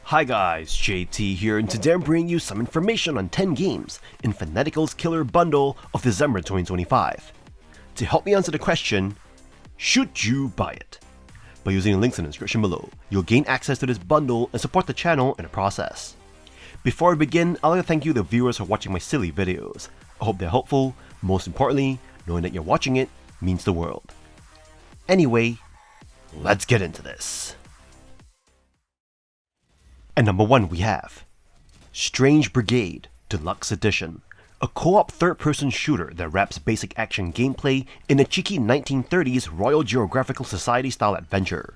Hi guys, JT here, and today I'm bringing you some information on 10 games in Fanatical's Killer Bundle of December 2025. To help me answer the question, should you buy it? By using the links in the description below, you'll gain access to this bundle and support the channel in the process. Before I begin, I'd like to thank you the viewers for watching my silly videos. I hope they're helpful. Most importantly, knowing that you're watching it means the world. Anyway, let's get into this. At number 1 we have Strange Brigade Deluxe Edition, a co-op third-person shooter that wraps basic action gameplay in a cheeky 1930s Royal Geographical Society style adventure.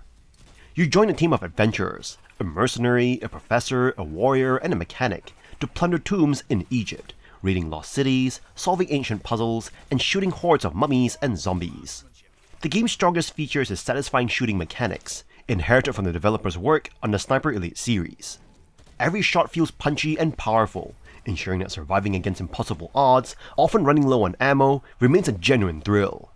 You join a team of adventurers, a mercenary, a professor, a warrior, and a mechanic, to plunder tombs in Egypt, raiding lost cities, solving ancient puzzles, and shooting hordes of mummies and zombies. The game's strongest features is satisfying shooting mechanics, inherited from the developer's work on the Sniper Elite series. Every shot feels punchy and powerful, ensuring that surviving against impossible odds, often running low on ammo, remains a genuine thrill.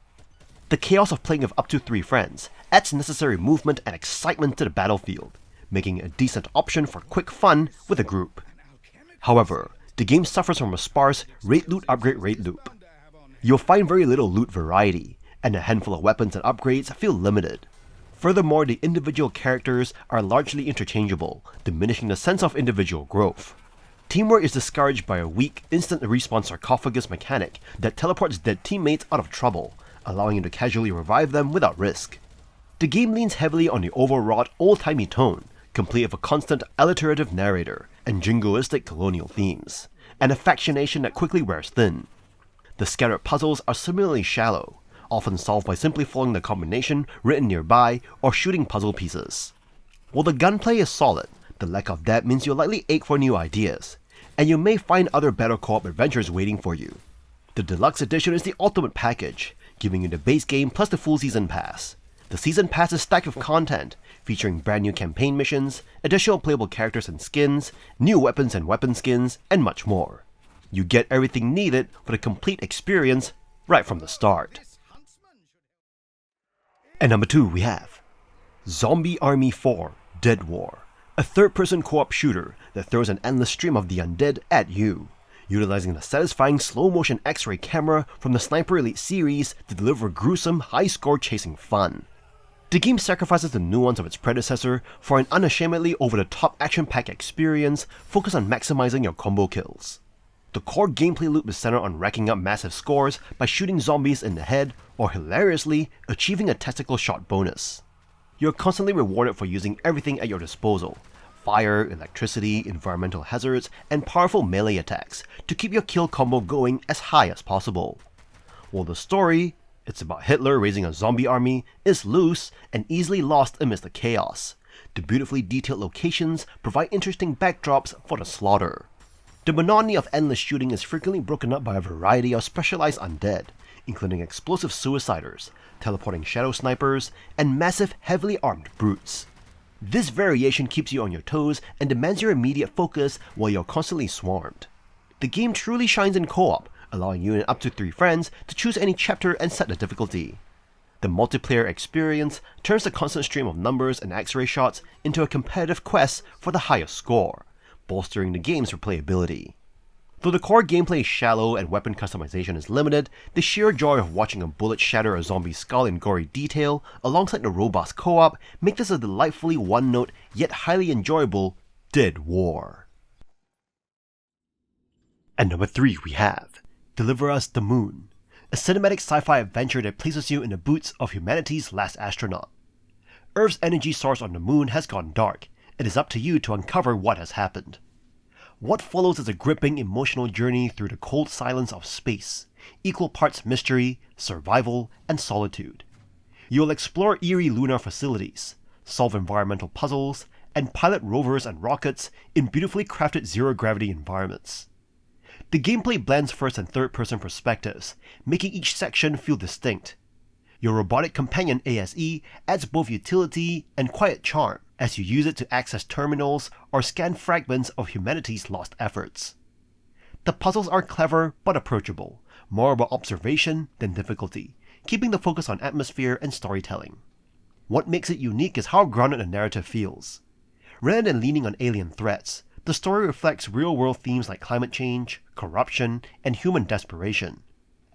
The chaos of playing with up to 3 friends adds necessary movement and excitement to the battlefield, making it a decent option for quick fun with a group. However, the game suffers from a sparse raid loot upgrade raid loop. You'll find very little loot variety, and a handful of weapons and upgrades feel limited. Furthermore, the individual characters are largely interchangeable, diminishing the sense of individual growth. Teamwork is discouraged by a weak, instant respawn sarcophagus mechanic that teleports dead teammates out of trouble, allowing you to casually revive them without risk. The game leans heavily on the overwrought, old-timey tone, complete with a constant alliterative narrator and jingoistic colonial themes, and a factionation that quickly wears thin. The scattered puzzles are similarly shallow, often solved by simply following the combination written nearby or shooting puzzle pieces. While the gunplay is solid, the lack of that means you'll likely ache for new ideas, and you may find other better co-op adventures waiting for you. The Deluxe Edition is the ultimate package, giving you the base game plus the full Season Pass. The Season Pass is stacked with content, featuring brand new campaign missions, additional playable characters and skins, new weapons and weapon skins, and much more. You get everything needed for the complete experience right from the start. At number 2 we have Zombie Army 4 Dead War, a third-person co-op shooter that throws an endless stream of the undead at you, utilizing the satisfying slow-motion X-ray camera from the Sniper Elite series to deliver gruesome, high-score chasing fun. The game sacrifices the nuance of its predecessor for an unashamedly over-the-top action-packed experience focused on maximizing your combo kills. The core gameplay loop is centered on racking up massive scores by shooting zombies in the head or, hilariously, achieving a tactical shot bonus. You're constantly rewarded for using everything at your disposal: fire, electricity, environmental hazards, and powerful melee attacks to keep your kill combo going as high as possible. While the story, it's about Hitler raising a zombie army, is loose and easily lost amidst the chaos, the beautifully detailed locations provide interesting backdrops for the slaughter. The monotony of endless shooting is frequently broken up by a variety of specialized undead, including explosive suiciders, teleporting shadow snipers, and massive, heavily armed brutes. This variation keeps you on your toes and demands your immediate focus while you're constantly swarmed. The game truly shines in co-op, allowing you and up to 3 friends to choose any chapter and set the difficulty. The multiplayer experience turns the constant stream of numbers and X-ray shots into a competitive quest for the highest score, bolstering the game's replayability. Though the core gameplay is shallow and weapon customization is limited, the sheer joy of watching a bullet shatter a zombie's skull in gory detail alongside the robust co-op make this a delightfully one-note yet highly enjoyable Dead War. At number 3 we have Deliver Us the Moon, a cinematic sci-fi adventure that places you in the boots of humanity's last astronaut. Earth's energy source on the moon has gone dark. It is up to you to uncover what has happened. What follows is a gripping emotional journey through the cold silence of space, equal parts mystery, survival, and solitude. You'll explore eerie lunar facilities, solve environmental puzzles, and pilot rovers and rockets in beautifully crafted zero-gravity environments. The gameplay blends first and third-person perspectives, making each section feel distinct. Your robotic companion ASE adds both utility and quiet charm as you use it to access terminals or scan fragments of humanity's lost efforts. The puzzles are clever but approachable, more about observation than difficulty, keeping the focus on atmosphere and storytelling. What makes it unique is how grounded the narrative feels. Rather than leaning on alien threats, the story reflects real-world themes like climate change, corruption, and human desperation.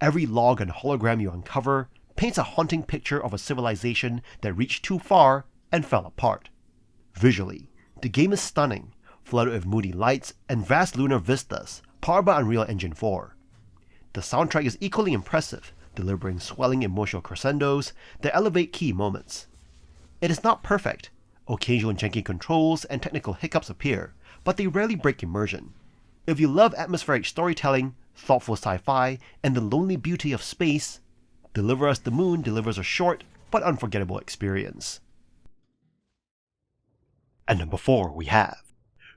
Every log and hologram you uncover paints a haunting picture of a civilization that reached too far and fell apart. Visually, the game is stunning, flooded with moody lights and vast lunar vistas powered by Unreal Engine 4. The soundtrack is equally impressive, delivering swelling emotional crescendos that elevate key moments. It is not perfect. Occasional janky controls and technical hiccups appear, but they rarely break immersion. If you love atmospheric storytelling, thoughtful sci-fi, and the lonely beauty of space, Deliver Us the Moon delivers a short but unforgettable experience. At number 4 we have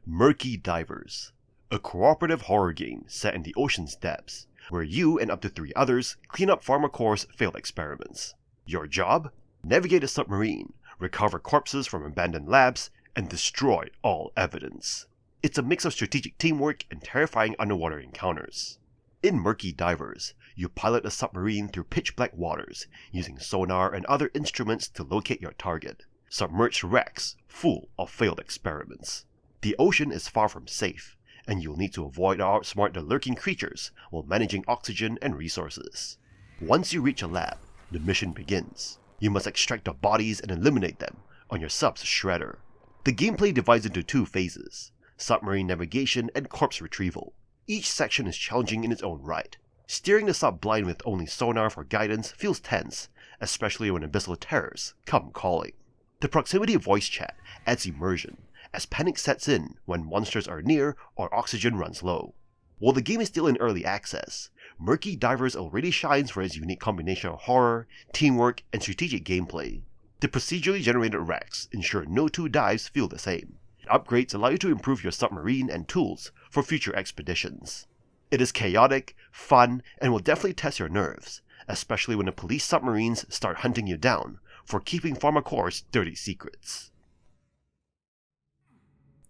Murky Divers, a cooperative horror game set in the ocean's depths, where you and up to 3 others clean up PharmaCore's failed experiments. Your job? Navigate a submarine, recover corpses from abandoned labs, and destroy all evidence. It's a mix of strategic teamwork and terrifying underwater encounters. In Murky Divers, you pilot a submarine through pitch-black waters, using sonar and other instruments to locate your target. Submerged wrecks full of failed experiments. The ocean is far from safe, and you'll need to avoid or outsmart the lurking creatures while managing oxygen and resources. Once you reach a lab, the mission begins. You must extract the bodies and eliminate them on your sub's shredder. The gameplay divides into 2 phases: submarine navigation and corpse retrieval. Each section is challenging in its own right. Steering the sub blind with only sonar for guidance feels tense, especially when abyssal terrors come calling. The proximity voice chat adds immersion, as panic sets in when monsters are near or oxygen runs low. While the game is still in early access, Murky Divers already shines for its unique combination of horror, teamwork, and strategic gameplay. The procedurally generated wrecks ensure no 2 dives feel the same. Upgrades allow you to improve your submarine and tools for future expeditions. It is chaotic, fun, and will definitely test your nerves, especially when the police submarines start hunting you down for keeping PharmaCore's dirty secrets.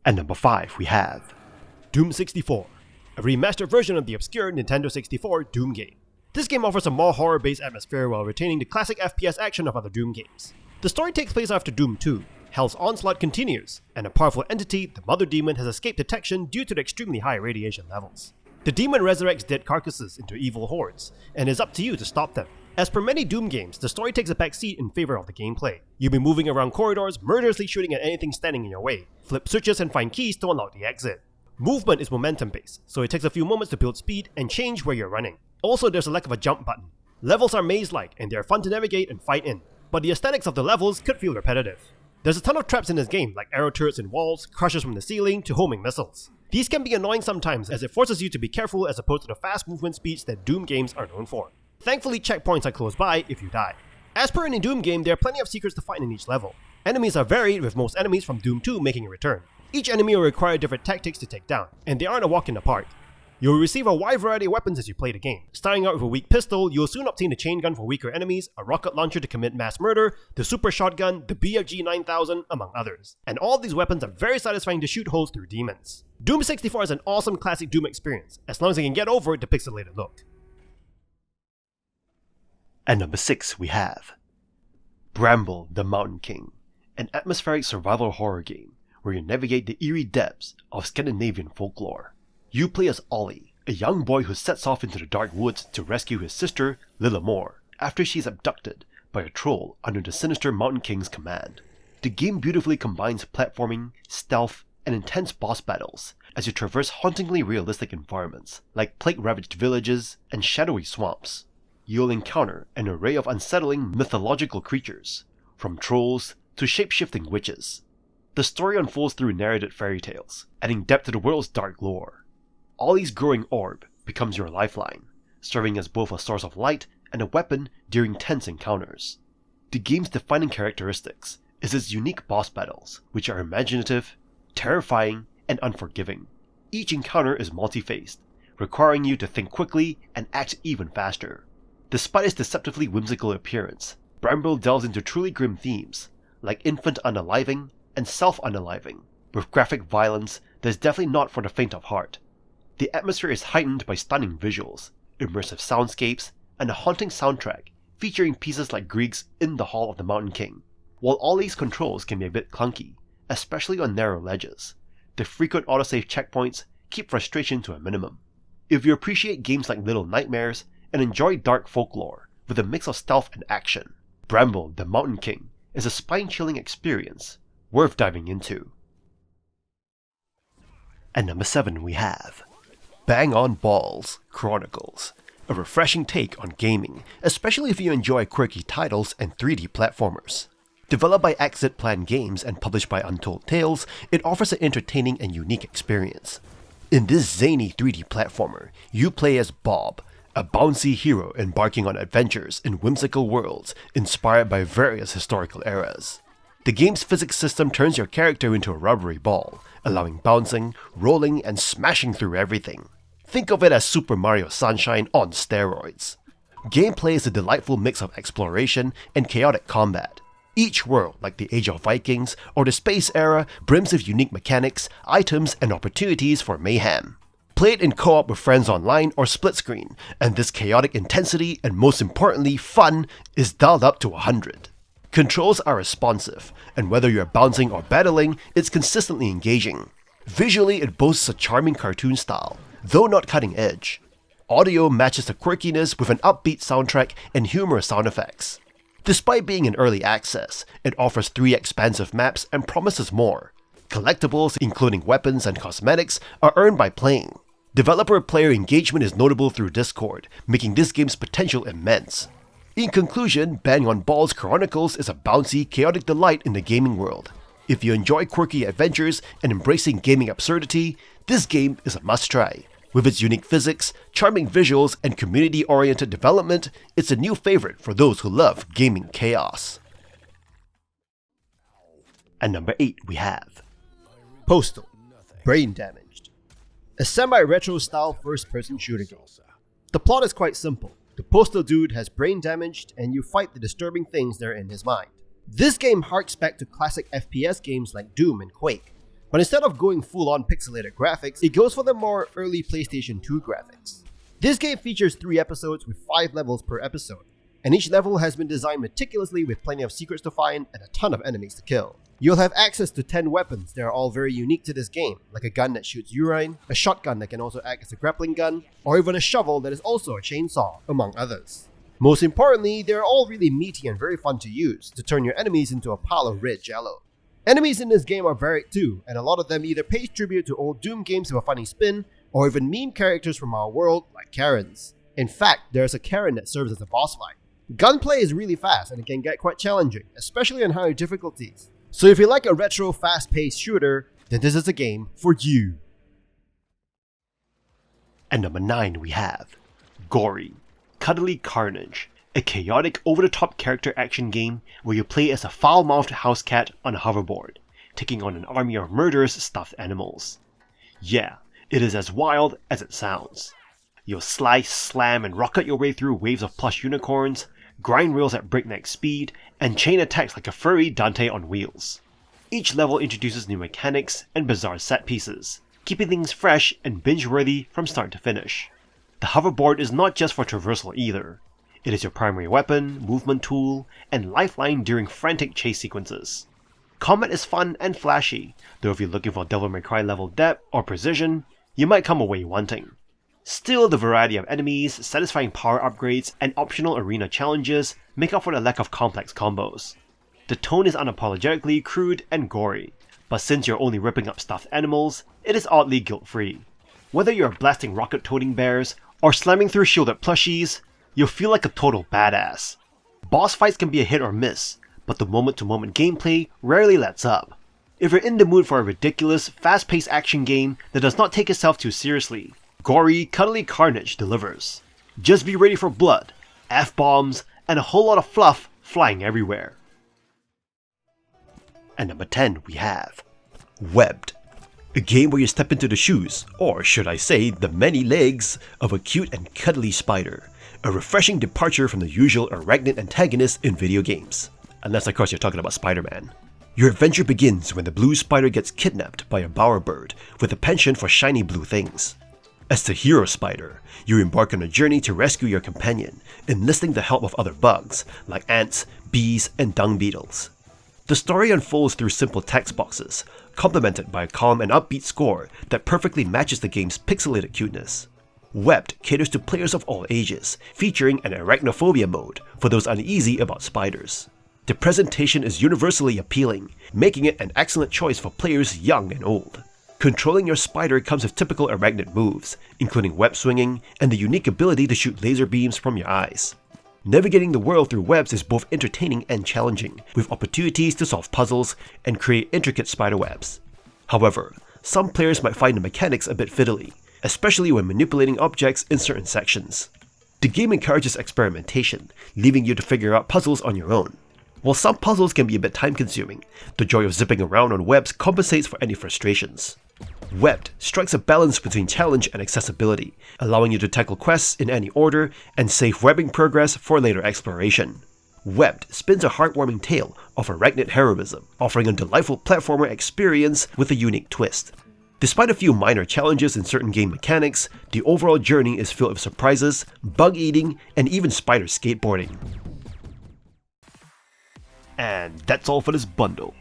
At number 5 we have Doom 64, a remastered version of the obscure Nintendo 64 Doom game. This game offers a more horror-based atmosphere while retaining the classic FPS action of other Doom games. The story takes place after Doom 2. Hell's onslaught continues, and a powerful entity, the Mother Demon, has escaped detection due to the extremely high radiation levels. The demon resurrects dead carcasses into evil hordes, and it's up to you to stop them. As per many Doom games, the story takes a backseat in favor of the gameplay. You'll be moving around corridors, murderously shooting at anything standing in your way, flip switches and find keys to unlock the exit. Movement is momentum based, so it takes a few moments to build speed and change where you're running. Also, there's a lack of a jump button. Levels are maze-like and they are fun to navigate and fight in, but the aesthetics of the levels could feel repetitive. There's a ton of traps in this game, like arrow turrets in walls, crushers from the ceiling, to homing missiles. These can be annoying sometimes, as it forces you to be careful as opposed to the fast movement speeds that Doom games are known for. Thankfully, checkpoints are close by if you die. As per any Doom game, there are plenty of secrets to find in each level. Enemies are varied, with most enemies from Doom 2 making a return. Each enemy will require different tactics to take down, and they aren't a walk in the park. You will receive a wide variety of weapons as you play the game. Starting out with a weak pistol, you will soon obtain a chain gun for weaker enemies, a rocket launcher to commit mass murder, the super shotgun, the BFG 9000, among others. And all these weapons are very satisfying to shoot holes through demons. Doom 64 is an awesome classic Doom experience, as long as you can get over the pixelated look. At number 6 we have Bramble the Mountain King, an atmospheric survival horror game where you navigate the eerie depths of Scandinavian folklore. You play as Ollie, a young boy who sets off into the dark woods to rescue his sister, Lillemore, after she's abducted by a troll under the sinister Mountain King's command. The game beautifully combines platforming, stealth, and intense boss battles as you traverse hauntingly realistic environments like plague-ravaged villages and shadowy swamps. You'll encounter an array of unsettling mythological creatures, from trolls to shape-shifting witches. The story unfolds through narrated fairy tales, adding depth to the world's dark lore. Ollie's growing orb becomes your lifeline, serving as both a source of light and a weapon during tense encounters. The game's defining characteristics is its unique boss battles, which are imaginative, terrifying, and unforgiving. Each encounter is multi-phased, requiring you to think quickly and act even faster. Despite its deceptively whimsical appearance, Bramble delves into truly grim themes, like infant unaliving and self-unaliving, with graphic violence that is definitely not for the faint of heart. The atmosphere is heightened by stunning visuals, immersive soundscapes, and a haunting soundtrack featuring pieces like Grieg's In the Hall of the Mountain King. While Ollie's controls can be a bit clunky, especially on narrow ledges. The frequent autosave checkpoints keep frustration to a minimum. If you appreciate games like Little Nightmares and enjoy dark folklore with a mix of stealth and action, Bramble, the Mountain King is a spine-chilling experience worth diving into. At number 7 we have Bang On Balls, Chronicles, a refreshing take on gaming, especially if you enjoy quirky titles and 3D platformers. Developed by Exit Plan Games and published by Untold Tales, it offers an entertaining and unique experience. In this zany 3D platformer, you play as Bob, a bouncy hero embarking on adventures in whimsical worlds inspired by various historical eras. The game's physics system turns your character into a rubbery ball, allowing bouncing, rolling, and smashing through everything. Think of it as Super Mario Sunshine on steroids. Gameplay is a delightful mix of exploration and chaotic combat. Each world, like the Age of Vikings or the Space Era, brims with unique mechanics, items, and opportunities for mayhem. Play it in co-op with friends online or split screen, and this chaotic intensity and most importantly fun is dialed up to 100. Controls are responsive, and whether you're bouncing or battling, it's consistently engaging. Visually, it boasts a charming cartoon style, though not cutting edge. Audio matches the quirkiness with an upbeat soundtrack and humorous sound effects. Despite being in early access, it offers 3 expansive maps and promises more. Collectibles, including weapons and cosmetics, are earned by playing. Developer-player engagement is notable through Discord, making this game's potential immense. In conclusion, Bang On Balls Chronicles is a bouncy, chaotic delight in the gaming world. If you enjoy quirky adventures and embracing gaming absurdity, this game is a must-try. With its unique physics, charming visuals, and community-oriented development, it's a new favorite for those who love gaming chaos. At number 8 we have POSTAL, Brain Damaged, a semi-retro style first-person shooter game. The plot is quite simple. The postal dude has brain damaged and you fight the disturbing things that are in his mind. This game harks back to classic FPS games like Doom and Quake, but instead of going full-on pixelated graphics, it goes for the more early PlayStation 2 graphics. This game features 3 episodes with 5 levels per episode, and each level has been designed meticulously with plenty of secrets to find and a ton of enemies to kill. You'll have access to 10 weapons that are all very unique to this game, like a gun that shoots urine, a shotgun that can also act as a grappling gun, or even a shovel that is also a chainsaw, among others. Most importantly, they're all really meaty and very fun to use to turn your enemies into a pile of red jello. Enemies in this game are varied too, and a lot of them either pay tribute to old Doom games with a funny spin, or even meme characters from our world like Karens. In fact, there's a Karen that serves as a boss fight. Gunplay is really fast and it can get quite challenging, especially on higher difficulties. So if you like a retro fast-paced shooter, then this is a game for you. At number 9 we have Gori, Cuddly Carnage, a chaotic over-the-top character action game where you play as a foul-mouthed house cat on a hoverboard, taking on an army of murderous stuffed animals. Yeah, it is as wild as it sounds. You'll slice, slam, and rocket your way through waves of plush unicorns, grind rails at breakneck speed, and chain attacks like a furry Dante on wheels. Each level introduces new mechanics and bizarre set pieces, keeping things fresh and binge-worthy from start to finish. The hoverboard is not just for traversal either. It is your primary weapon, movement tool, and lifeline during frantic chase sequences. Combat is fun and flashy, though if you're looking for Devil May Cry level depth or precision, you might come away wanting. Still, the variety of enemies, satisfying power upgrades, and optional arena challenges make up for the lack of complex combos. The tone is unapologetically crude and gory, but since you're only ripping up stuffed animals, it is oddly guilt-free. Whether you're blasting rocket-toting bears or slamming through shielded plushies, you'll feel like a total badass. Boss fights can be a hit or miss, but the moment-to-moment gameplay rarely lets up. If you're in the mood for a ridiculous, fast-paced action game that does not take itself too seriously, Gori, Cuddly Carnage delivers. Just be ready for blood, F-bombs, and a whole lot of fluff flying everywhere. At number 10 we have Webbed, a game where you step into the shoes, or should I say the many legs, of a cute and cuddly spider, a refreshing departure from the usual arachnid antagonists in video games. Unless of course you're talking about Spider-Man. Your adventure begins when the blue spider gets kidnapped by a bowerbird with a penchant for shiny blue things. As the hero spider, you embark on a journey to rescue your companion, enlisting the help of other bugs like ants, bees, and dung beetles. The story unfolds through simple text boxes, complemented by a calm and upbeat score that perfectly matches the game's pixelated cuteness. Webbed caters to players of all ages, featuring an arachnophobia mode for those uneasy about spiders. The presentation is universally appealing, making it an excellent choice for players young and old. Controlling your spider comes with typical arachnid moves, including web swinging and the unique ability to shoot laser beams from your eyes. Navigating the world through webs is both entertaining and challenging, with opportunities to solve puzzles and create intricate spider webs. However, some players might find the mechanics a bit fiddly, especially when manipulating objects in certain sections. The game encourages experimentation, leaving you to figure out puzzles on your own. While some puzzles can be a bit time-consuming, the joy of zipping around on webs compensates for any frustrations. Webbed strikes a balance between challenge and accessibility, allowing you to tackle quests in any order and save webbing progress for later exploration. Webbed spins a heartwarming tale of arachnid heroism, offering a delightful platformer experience with a unique twist. Despite a few minor challenges in certain game mechanics, the overall journey is filled with surprises, bug eating, and even spider skateboarding. And that's all for this bundle.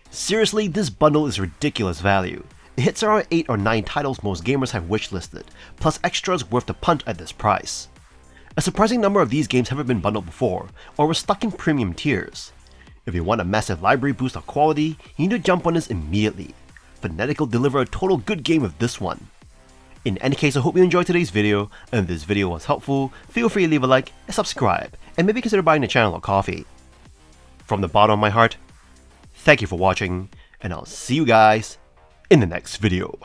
Seriously, this bundle is ridiculous value. It hits around 8 or 9 titles most gamers have wishlisted, plus extras worth the punt at this price. A surprising number of these games haven't been bundled before, or were stuck in premium tiers. If you want a massive library boost of quality, you need to jump on this immediately. Fanatical deliver a total good game with this one. In any case, I hope you enjoyed today's video, and if this video was helpful, feel free to leave a like and subscribe, and maybe consider buying the channel a coffee. From the bottom of my heart, thank you for watching, and I'll see you guys in the next video.